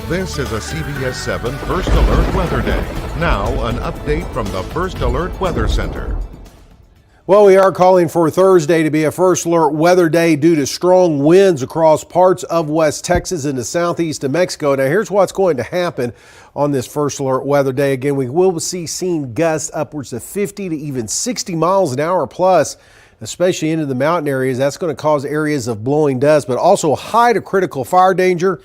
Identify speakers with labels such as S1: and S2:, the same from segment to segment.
S1: This is a CBS7 First Alert Weather Day. Now, an update from the First Alert Weather Center.
S2: Well, we are calling for Thursday to be a First Alert Weather Day due to strong winds across parts of West Texas into southeast New Mexico. Now, here's what's going to happen on this First Alert Weather Day. Again, we will see seen gusts upwards of 50 to even 60 miles an hour plus, especially into the mountain areas. That's going to cause areas of blowing dust, but also high to critical fire danger.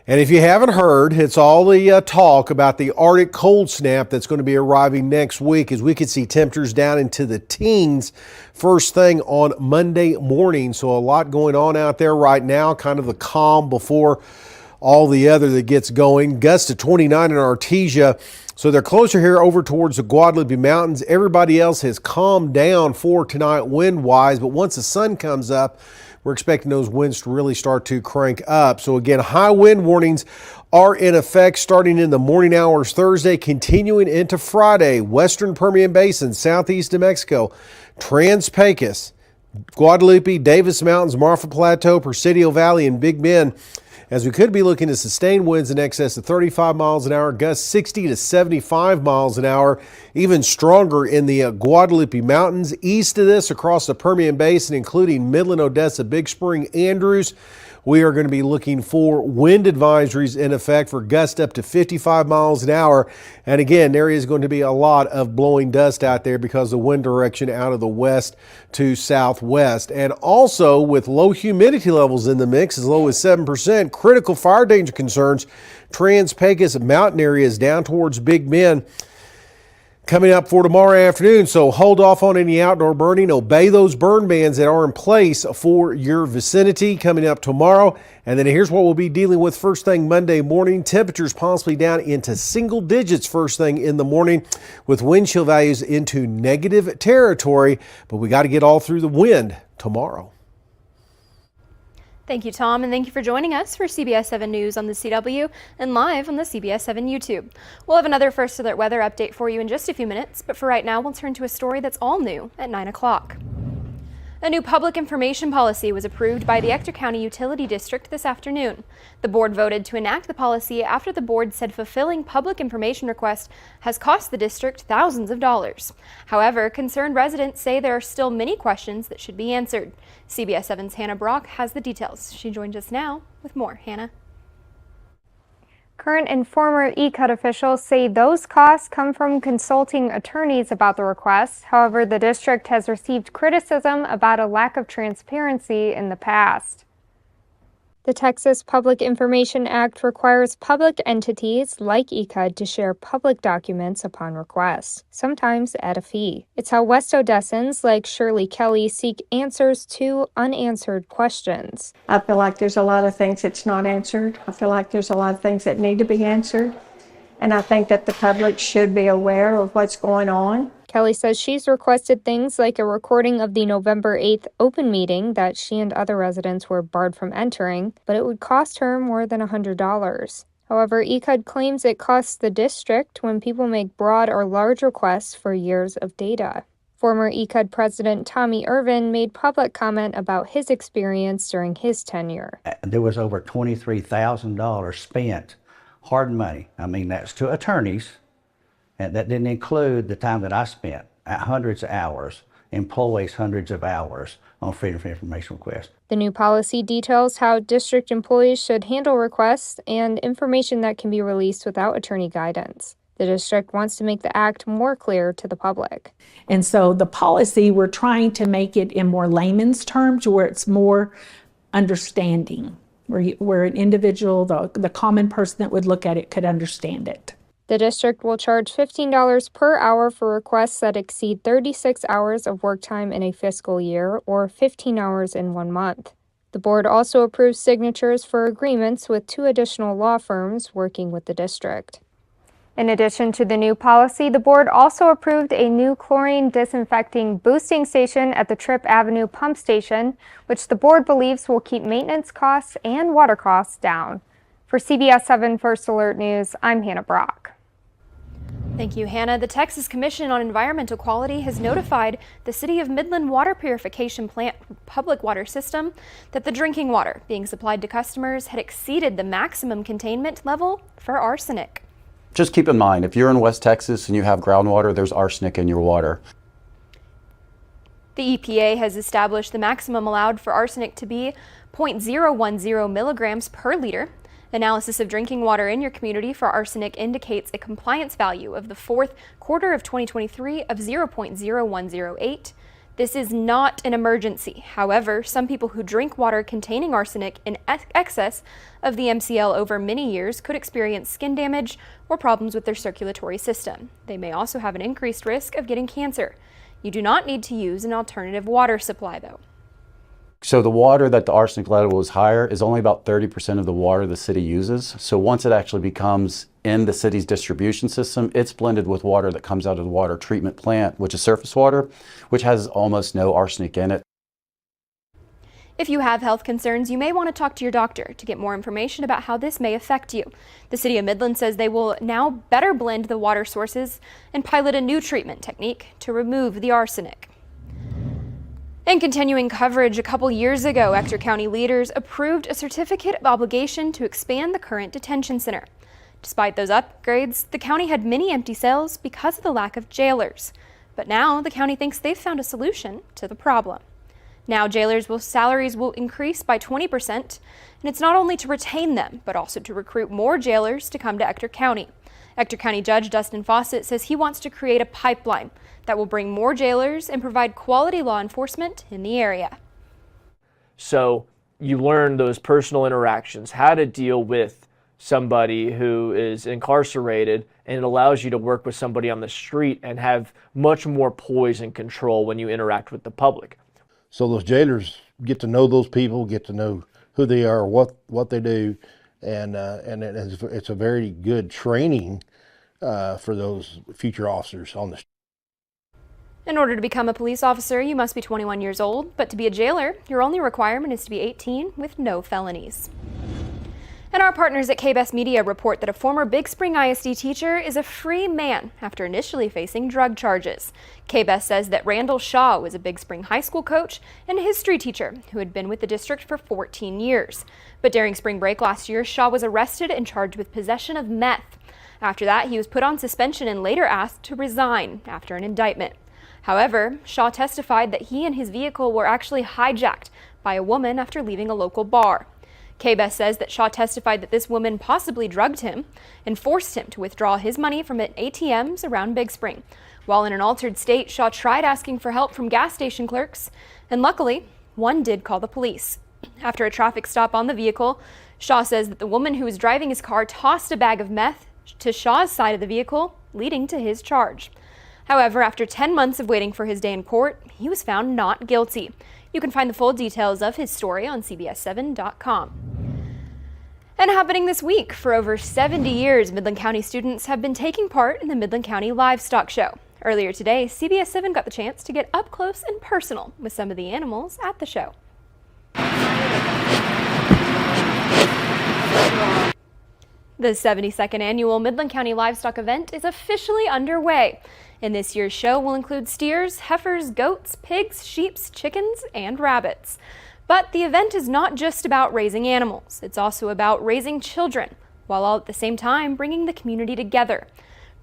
S2: And if you haven't heard, it's all the talk about the Arctic cold snap that's going to be arriving next week, as we could see temperatures down into the teens first thing on Monday morning. So a lot going on out there right now, kind of the calm before all the other that gets going. Gusts to 29 in Artesia. So they're closer here over towards the Guadalupe Mountains. Everybody else has calmed down for tonight wind-wise, but once the sun comes up, we're expecting those winds to really start to crank up. So again, high wind warnings are in effect starting in the morning hours Thursday, continuing into Friday. Western Permian Basin, southeast New Mexico, Trans-Pecos, Guadalupe, Davis Mountains, Marfa Plateau, Presidio Valley, and Big Bend, as we could be looking at sustained winds in excess of 35 miles an hour, gusts 60 to 75 miles an hour, even stronger in the Guadalupe Mountains. East of this, across the Permian Basin, including Midland, Odessa, Big Spring, Andrews, we are going to be looking for wind advisories in effect for gusts up to 55 miles an hour. And again, there is going to be a lot of blowing dust out there because of the wind direction out of the west to southwest. And also with low humidity levels in the mix, as low as 7%, critical fire danger concerns, Trans-Pecos mountain areas down towards Big Bend coming up for tomorrow afternoon. So hold off on any outdoor burning. Obey those burn bans that are in place for your vicinity coming up tomorrow. And then here's what we'll be dealing with first thing Monday morning. Temperatures possibly down into single digits first thing in the morning, with wind chill values into negative territory. But we got to get all through the wind tomorrow.
S3: Thank you, Tom, and thank you for joining us for CBS 7 News on the CW and live on the CBS 7 YouTube. We'll have another First Alert weather update for you in just a few minutes, but for right now, we'll turn to a story that's all new at 9 o'clock. A new public information policy was approved by the Ector County Utility District this afternoon. The board voted to enact the policy after the board said fulfilling public information requests has cost the district thousands of dollars. However, concerned residents say there are still many questions that should be answered. CBS 7's Hannah Brock has the details. She joins us now with more. Hannah.
S4: Current and former ECUD officials say those costs come from consulting attorneys about the requests. However, the district has received criticism about a lack of transparency in the past. The Texas Public Information Act requires public entities like ECUD to share public documents upon request, sometimes at a fee. It's how West Odessans like Shirley Kelly seek answers to unanswered questions.
S5: I feel like there's a lot of things that's not answered. I feel like there's a lot of things that need to be answered. And I think that the public should be aware of what's going on.
S4: Kelly says she's requested things like a recording of the November 8th open meeting that she and other residents were barred from entering, but it would cost her more than $100. However, ECUD claims it costs the district when people make broad or large requests for years of data. Former ECUD President Tommy Irvin made public comment about his experience during his tenure.
S6: There was over $23,000 spent, hard money. I mean, that's to attorneys. And that didn't include the time that I spent at hundreds of hours, employees hundreds of hours on Freedom of Information requests.
S4: The new policy details how district employees should handle requests and information that can be released without attorney guidance. The district wants to make the act more clear to the public.
S7: And so the policy, we're trying to make it in more layman's terms where it's more understanding, where an individual, the common person that would look at it could understand it.
S4: The district will charge $15 per hour for requests that exceed 36 hours of work time in a fiscal year or 15 hours in 1 month. The board also approves signatures for agreements with 2 additional law firms working with the district. In addition to the new policy, the board also approved a new chlorine disinfecting boosting station at the Tripp Avenue pump station, which the board believes will keep maintenance costs and water costs down. For CBS 7 First Alert News, I'm Hannah Brock.
S3: Thank you, Hannah. The Texas Commission on Environmental Quality has notified the City of Midland Water Purification Plant public water system that the drinking water being supplied to customers had exceeded the maximum containment level for arsenic.
S8: Just keep in mind, if you're in West Texas and you have groundwater, there's arsenic in your water.
S3: The EPA has established the maximum allowed for arsenic to be 0.010 milligrams per liter. Analysis of drinking water in your community for arsenic indicates a compliance value of the fourth quarter of 2023 of 0.0108. This is not an emergency. However, some people who drink water containing arsenic in excess of the MCL over many years could experience skin damage or problems with their circulatory system. They may also have an increased risk of getting cancer. You do not need to use an alternative water supply, though.
S8: So the water that the arsenic level is higher is only about 30% of the water the city uses. So once it actually becomes in the city's distribution system, it's blended with water that comes out of the water treatment plant, which is surface water, which has almost no arsenic in it.
S3: If you have health concerns, you may want to talk to your doctor to get more information about how this may affect you. The City of Midland says they will now better blend the water sources and pilot a new treatment technique to remove the arsenic. In continuing coverage, a couple years ago, Ector County leaders approved a certificate of obligation to expand the current detention center. Despite those upgrades, the county had many empty cells because of the lack of jailers. But now the county thinks they've found a solution to the problem. Now jailers' salaries will increase by 20%, and it's not only to retain them, but also to recruit more jailers to come to Ector County. Ector County Judge Dustin Fawcett says he wants to create a pipeline that will bring more jailers and provide quality law enforcement in the area.
S9: So you learn those personal interactions, how to deal with somebody who is incarcerated, and it allows you to work with somebody on the street and have much more poise and control when you interact with the public.
S10: So those jailers get to know those people, get to know who they are, what they do, and it's a very good training for those future officers on the street.
S3: In order to become a police officer, you must be 21 years old, but to be a jailer, your only requirement is to be 18 with no felonies. And our partners at KBS Media report that a former Big Spring ISD teacher is a free man after initially facing drug charges. KBS says that Randall Shaw was a Big Spring high school coach and a history teacher who had been with the district for 14 years. But during spring break last year, Shaw was arrested and charged with possession of meth. After that, he was put on suspension and later asked to resign after an indictment. However, Shaw testified that he and his vehicle were actually hijacked by a woman after leaving a local bar. KBS says that Shaw testified that this woman possibly drugged him and forced him to withdraw his money from ATMs around Big Spring. While in an altered state, Shaw tried asking for help from gas station clerks, and luckily, one did call the police. After a traffic stop on the vehicle, Shaw says that the woman who was driving his car tossed a bag of meth to Shaw's side of the vehicle, leading to his charge. However, after 10 months of waiting for his day in court, he was found not guilty. You can find the full details of his story on CBS7.com. And happening this week, for over 70 years, Midland County students have been taking part in the Midland County Livestock Show. Earlier today, CBS7 got the chance to get up close and personal with some of the animals at the show. The 72nd annual Midland County Livestock event is officially underway. And this year's show will include steers, heifers, goats, pigs, sheep, chickens, and rabbits. But the event is not just about raising animals. It's also about raising children, while all at the same time bringing the community together.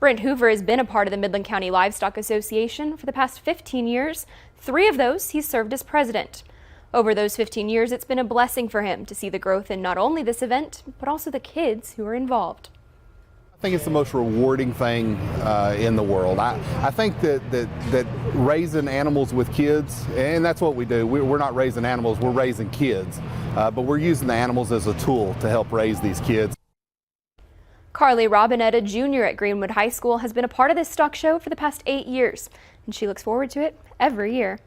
S3: Brent Hoover has been a part of the Midland County Livestock Association for the past 15 years. 3 of those he's served as president. Over those 15 years, it's been a blessing for him to see the growth in not only this event, but also the kids who are involved.
S11: I think it's the most rewarding thing in the world. I think that raising animals with kids, and that's what we do. We're not raising animals, we're raising kids. But we're using the animals as a tool to help raise these kids.
S3: Carly Robinette, a junior at Greenwood High School, has been a part of this stock show for the past 8 years, and she looks forward to it every year.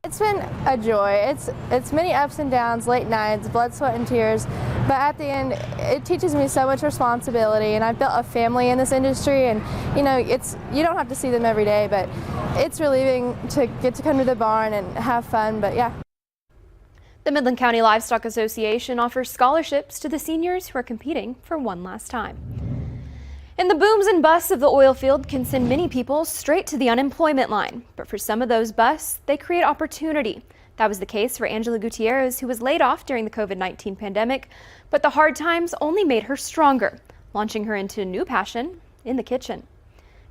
S12: It's been a joy. It's many ups and downs, late nights, blood, sweat, and tears. But at the end, it teaches me so much responsibility, and I've built a family in this industry. And you know, you don't have to see them every day, but it's relieving to get to come to the barn and have fun. But yeah.
S3: The Midland County Livestock Association offers scholarships to the seniors who are competing for one last time. And the booms and busts of the oil field can send many people straight to the unemployment line. But for some of those busts, they create opportunity. That was the case for Angela Gutierrez, who was laid off during the COVID-19 pandemic. But the hard times only made her stronger, launching her into a new passion in the kitchen.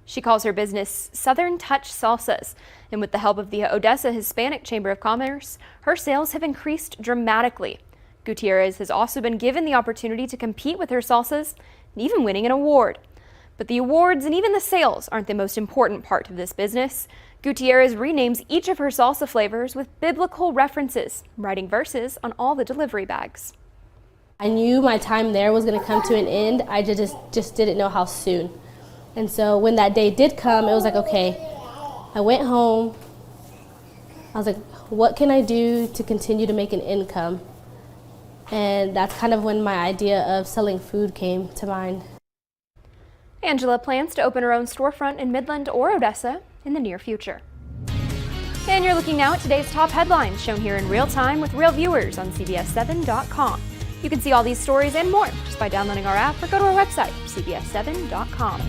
S3: She calls her business Southern Touch Salsas. And with the help of the Odessa Hispanic Chamber of Commerce, her sales have increased dramatically. Gutierrez has also been given the opportunity to compete with her salsas, and even winning an award. But the awards and even the sales aren't the most important part of this business. Gutierrez renames each of her salsa flavors with biblical references, writing verses on all the delivery bags.
S13: I knew my time there was going to come to an end. I just didn't know how soon. And so when that day did come, it was like, okay, I went home. I was like, what can I do to continue to make an income? And that's kind of when my idea of selling food came to mind.
S3: Angela plans to open her own storefront in Midland or Odessa in the near future. And you're looking now at today's top headlines, shown here in real time with real viewers on CBS7.com. You can see all these stories and more just by downloading our app or go to our website, CBS7.com.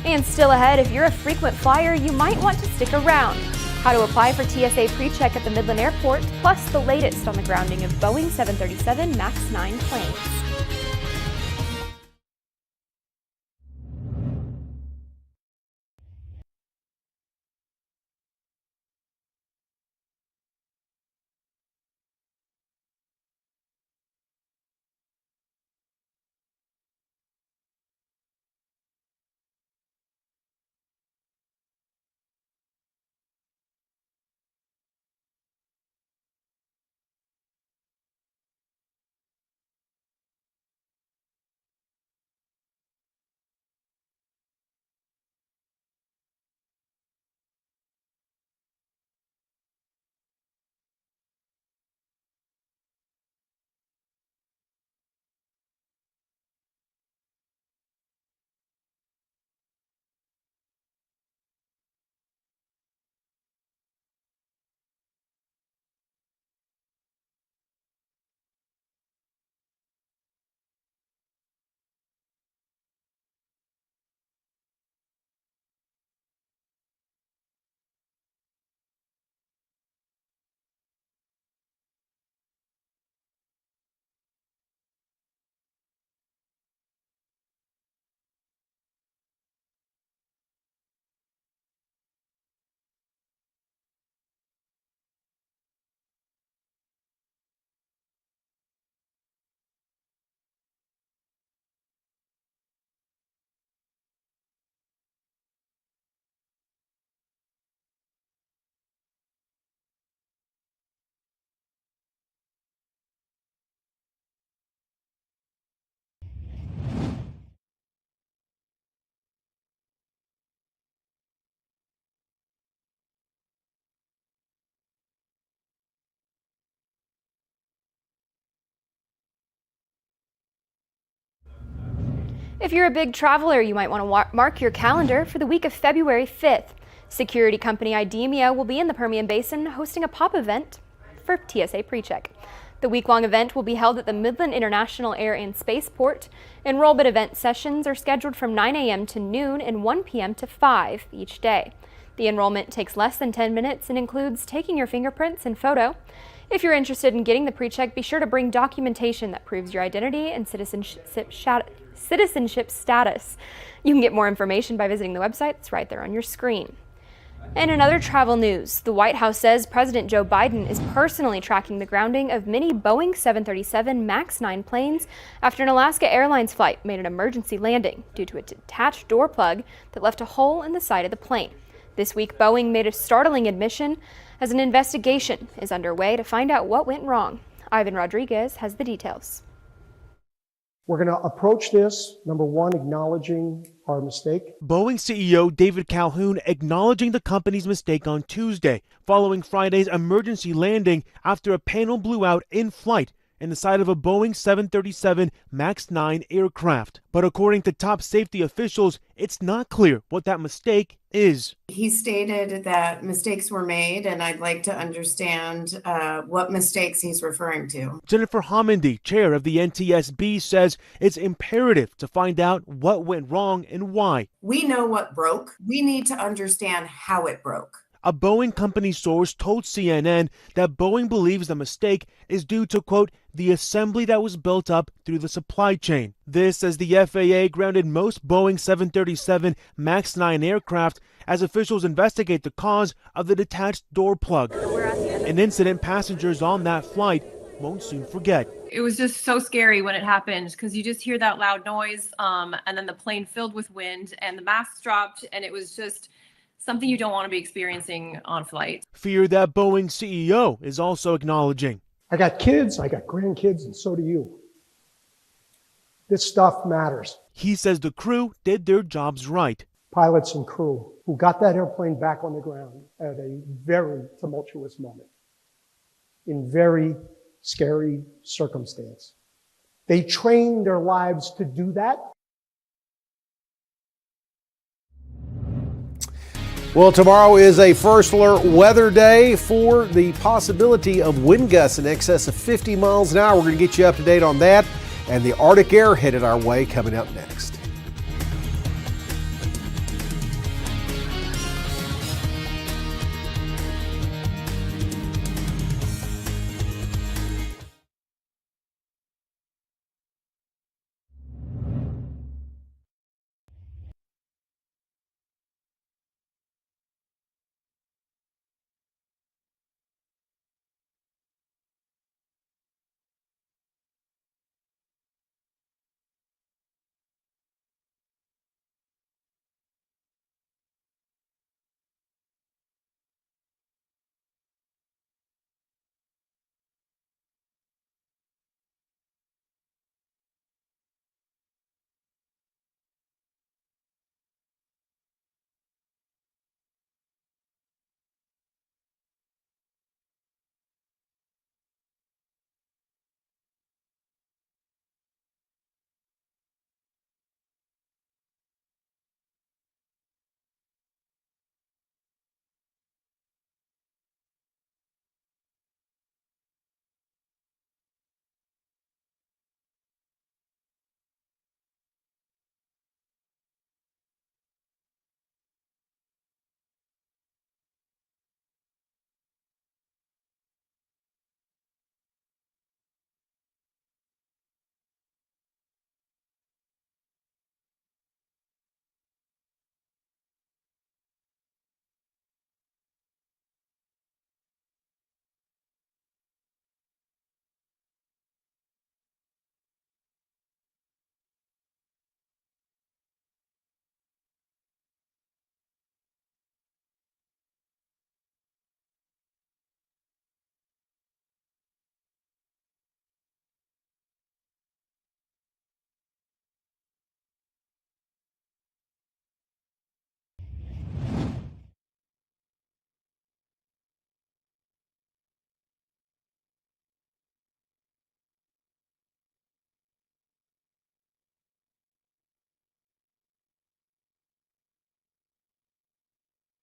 S3: And still ahead, if you're a frequent flyer, you might want to stick around. How to apply for TSA pre-check at the Midland Airport, plus the latest on the grounding of Boeing 737 MAX 9 planes. If you're a big traveler, you might want to mark your calendar for the week of February 5th. Security company IDEMIA will be in the Permian Basin hosting a pop event for TSA PreCheck. The week-long event will be held at the Midland International Air and Spaceport. Enrollment event sessions are scheduled from 9 a.m. to noon and 1 p.m. to 5 each day. The enrollment takes less than 10 minutes and includes taking your fingerprints and photo. If you're interested in getting the PreCheck, be sure to bring documentation that proves your identity and citizenship status. You can get more information by visiting the website. It's right there on your screen. And in other travel news, the White House says President Joe Biden is personally tracking the grounding of many Boeing 737 MAX 9 planes after an Alaska Airlines flight made an emergency landing due to a detached door plug that left a hole in the side of the plane. This week, Boeing made a startling admission as an investigation is underway to find out what went wrong. Ivan Rodriguez has the details.
S14: We're going to approach this, number one, acknowledging our mistake.
S15: Boeing CEO David Calhoun acknowledging the company's mistake on Tuesday, following Friday's emergency landing after a panel blew out in flight in the side of a Boeing 737 MAX 9 aircraft. But according to top safety officials, it's not clear what that mistake is.
S16: He stated that mistakes were made, and I'd like to understand what mistakes he's referring to.
S15: Jennifer Homendy, chair of the NTSB, says it's imperative to find out what went wrong and why.
S16: We know what broke. We need to understand how it broke.
S15: A Boeing company source told CNN that Boeing believes the mistake is due to, quote, the assembly that was built up through the supply chain. This as the FAA grounded most Boeing 737 MAX 9 aircraft as officials investigate the cause of the detached door plug. An incident passengers on that flight won't soon forget.
S17: It was just so scary when it happened because you just hear that loud noise and then the plane filled with wind and the masks dropped, and it was just something you don't want to be experiencing on flight.
S15: Fear that Boeing CEO is also acknowledging.
S14: I got kids, I got grandkids, and so do you. This stuff matters.
S15: He says the crew did their jobs right.
S14: Pilots and crew who got that airplane back on the ground at a very tumultuous moment, in very scary circumstance. They trained their lives to do that.
S2: Well, tomorrow is a first alert weather day for the possibility of wind gusts in excess of 50 miles an hour. We're going to get you up to date on that and the Arctic air headed our way coming up next.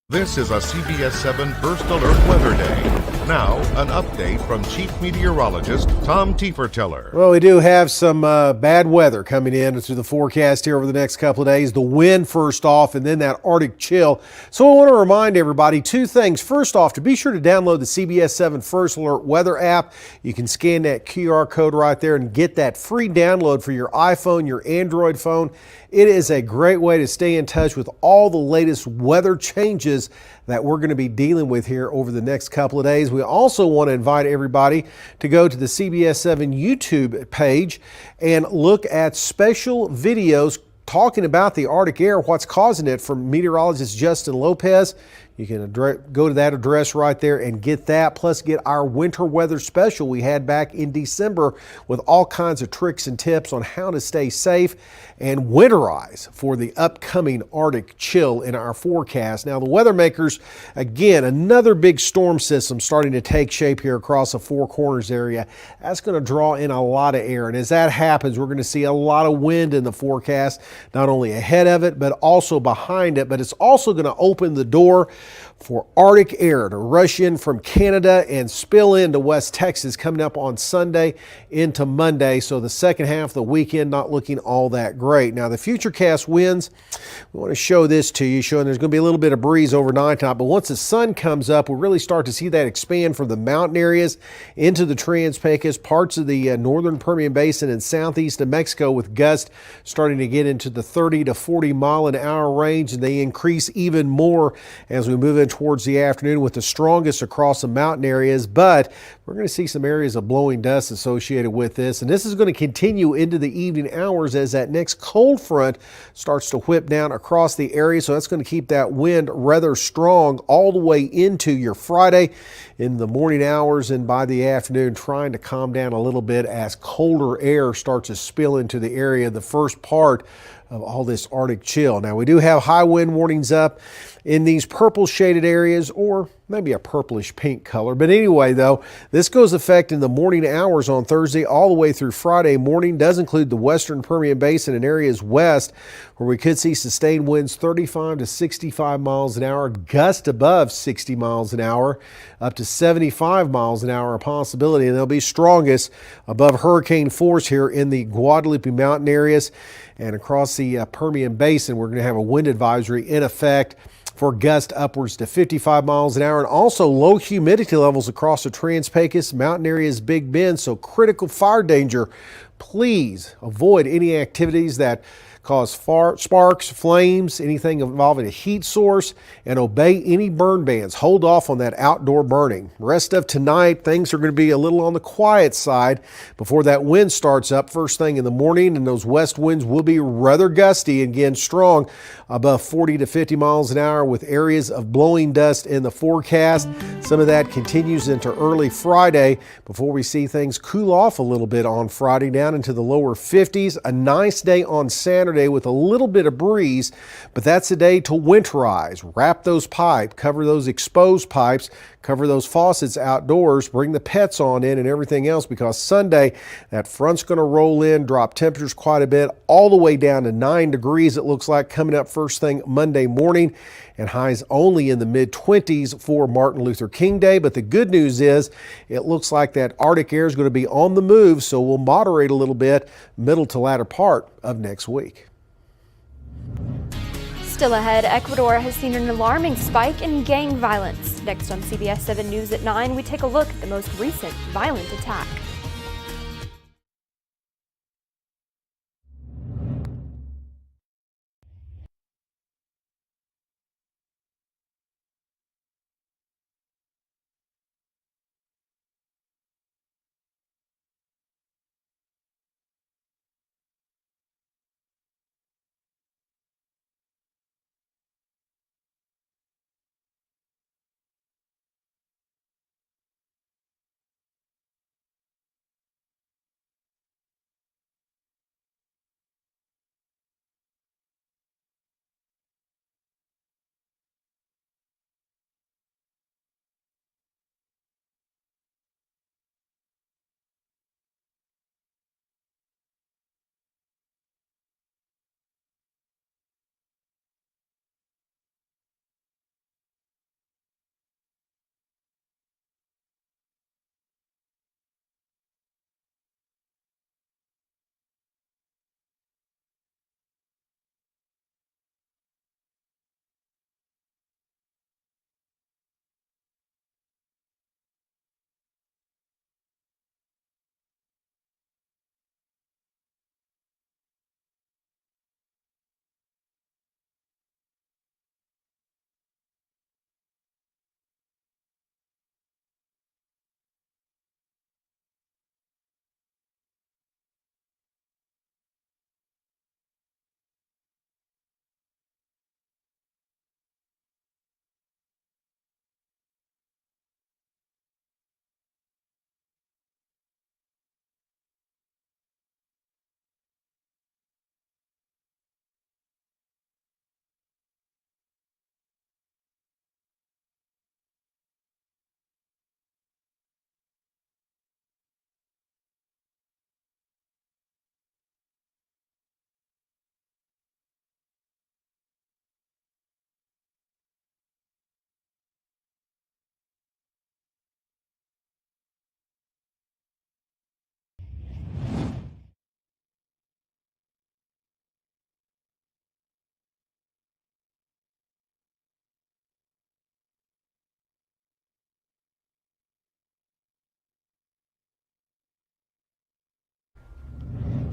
S1: This is a CBS7 First Alert Weather Day. Now, an update from Chief Meteorologist Tom Tieferteller.
S2: Well, we do have some bad weather coming in through the forecast here over the next couple of days. The wind first off, and then that Arctic chill. So I want to remind everybody two things. First off, to be sure to download the CBS7 First Alert Weather app. You can scan that QR code right there and get that free download for your iPhone, your Android phone. It is a great way to stay in touch with all the latest weather changes that we're going to be dealing with here over the next couple of days. We also want to invite everybody to go to the CBS7 YouTube page and look at special videos talking about the Arctic air, what's causing it, from meteorologist Justin Lopez. You can go to that address right there and get that, plus get our winter weather special we had back in December with all kinds of tricks and tips on how to stay safe and winterize for the upcoming Arctic chill in our forecast. Now, the weather makers, again, another big storm system starting to take shape here across the Four Corners area. That's going to draw in a lot of air, and as that happens, we're going to see a lot of wind in the forecast, not only ahead of it, but also behind it. But it's also going to open the door for Arctic air to rush in from Canada and spill into West Texas coming up on Sunday into Monday. So the second half of the weekend not looking all that great. Now the futurecast winds, we want to show this to you, showing there's going to be a little bit of breeze overnight tonight, but once the sun comes up, we'll really start to see that expand from the mountain areas into the Trans-Pecos, parts of the northern Permian Basin and southeast of Mexico, with gusts starting to get into the 30 to 40 mile an hour range, and they increase even more as we move in towards the afternoon, with the strongest across the mountain areas. But we're going to see some areas of blowing dust associated with this, and this is going to continue into the evening hours as that next cold front starts to whip down across the area. So that's going to keep that wind rather strong all the way into your Friday in the morning hours, and by the afternoon trying to calm down a little bit as colder air starts to spill into the area, the first part of all this Arctic chill. Now we do have high wind warnings up in these purple shaded areas, or maybe a purplish pink color. But anyway, though, this goes effect in the morning hours on Thursday all the way through Friday morning. Does include the western Permian Basin and areas west, where we could see sustained winds 35 to 65 miles an hour, gust above 60 miles an hour, up to 75 miles an hour a possibility, and they'll be strongest above hurricane force here in the Guadalupe mountain areas and across the Permian Basin. We're going to have a wind advisory in effect for gusts upwards to 55 miles an hour, and also low humidity levels across the Trans-Pecos mountain areas, Big Bend. So critical fire danger. Please avoid any activities that cause sparks, flames, anything involving a heat source, and obey any burn bans. Hold off on that outdoor burning. Rest of tonight, things are going to be a little on the quiet side before that wind starts up first thing in the morning, and those west winds will be rather gusty, again strong, above 40 to 50 miles an hour, with areas of blowing dust in the forecast. Some of that continues into early Friday before we see things cool off a little bit on Friday down into the lower 50s. A nice day on Saturday with a little bit of breeze, but that's a day to winterize. Wrap those pipes, cover those exposed pipes, cover those faucets outdoors, bring the pets on in and everything else, because Sunday that front's going to roll in, drop temperatures quite a bit, all the way down to 9 degrees it looks like coming up first thing Monday morning, and highs only in the mid-20s for Martin Luther King Day. But the good news is it looks like that Arctic air is going to be on the move, so we'll moderate a little bit middle to latter part of next week.
S3: Still ahead, Ecuador has seen an alarming spike in gang violence. Next on CBS 7 News at 9, we take a look at the most recent violent attack.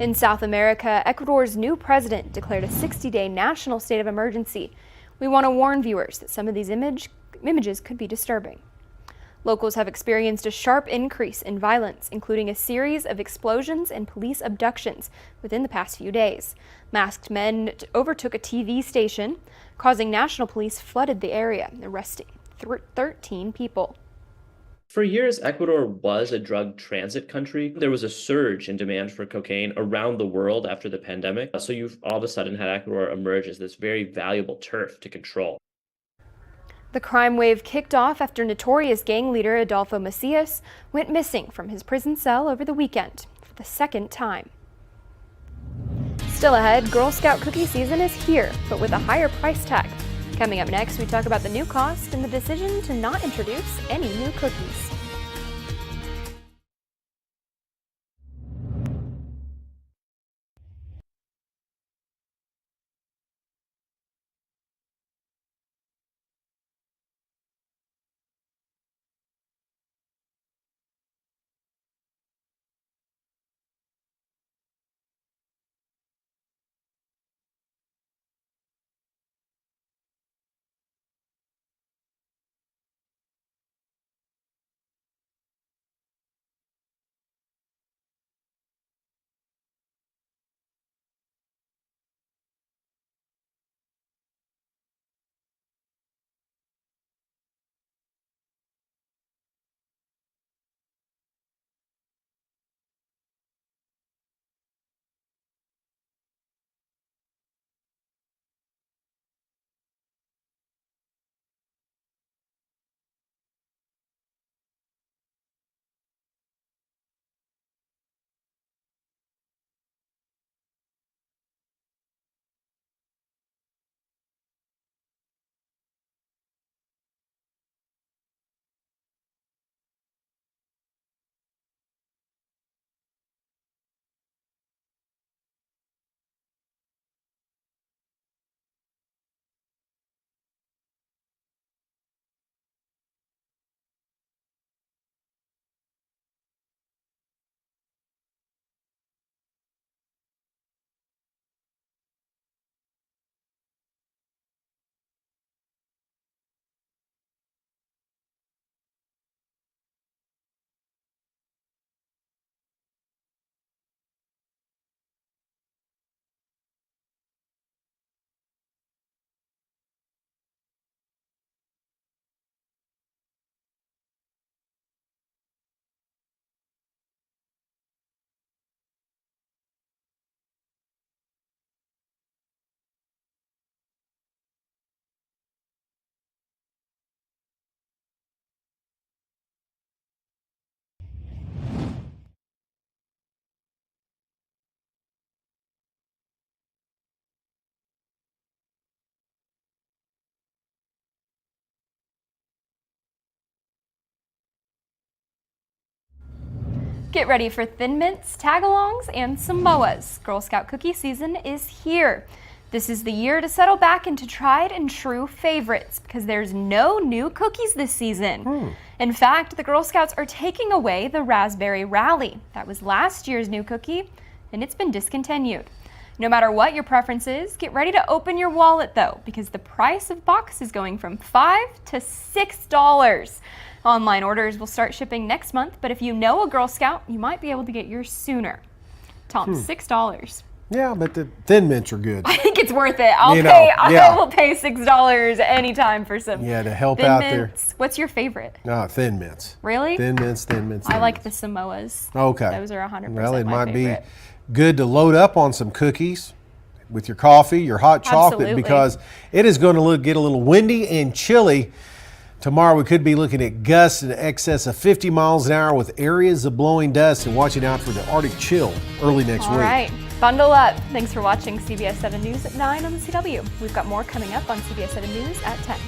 S3: In South America, Ecuador's new president declared a 60-day national state of emergency. We want to warn viewers that some of these images could be disturbing. Locals have experienced a sharp increase in violence, including a series of explosions and police abductions within the past few days. Masked men overtook a TV station, causing national police flooded the area, arresting 13 people.
S18: For years, Ecuador was a drug transit country. There was a surge in demand for cocaine around the world after the pandemic. So you've all of a sudden had Ecuador emerge as this very valuable turf to control.
S3: The crime wave kicked off after notorious gang leader Adolfo Macias went missing from his prison cell over the weekend for the second time. Still ahead, Girl Scout cookie season is here, but with a higher price tag. Coming up next, we talk about the new cost and the decision to not introduce any new cookies. Get ready for Thin Mints, Tagalongs, and Samoas. Girl Scout cookie season is here. This is the year to settle back into tried and true favorites because there's no new cookies this season. In fact, the Girl Scouts are taking away the Raspberry Rally. That was last year's new cookie, and it's been discontinued. No matter what your preference is, get ready to open your wallet though, because the price of box is going from $5 to $6. Online orders will start shipping next month, but if you know a Girl Scout, you might be able to get yours sooner. Tom, $6.
S2: Yeah, but the Thin Mints are good.
S3: I think it's worth it. I will pay $6 anytime for some
S2: to help
S3: Thin
S2: out
S3: Mints.
S2: there.
S3: What's your favorite?
S2: Thin Mints.
S3: Really?
S2: Thin Mints, Thin Mints.
S3: I like the Samoas.
S2: Okay.
S3: Those are 100%
S2: Well, it
S3: my
S2: might
S3: favorite.
S2: be good to load up on some cookies with your coffee, your hot chocolate,
S3: Absolutely.
S2: because it is going to get a little windy and chilly. Tomorrow we could be looking at gusts in excess of 50 miles an hour with areas of blowing dust, and watching out for the Arctic chill early next week.
S3: All right, bundle up. Thanks for watching CBS 7 News at 9 on the CW. We've got more coming up on CBS 7 News at 10.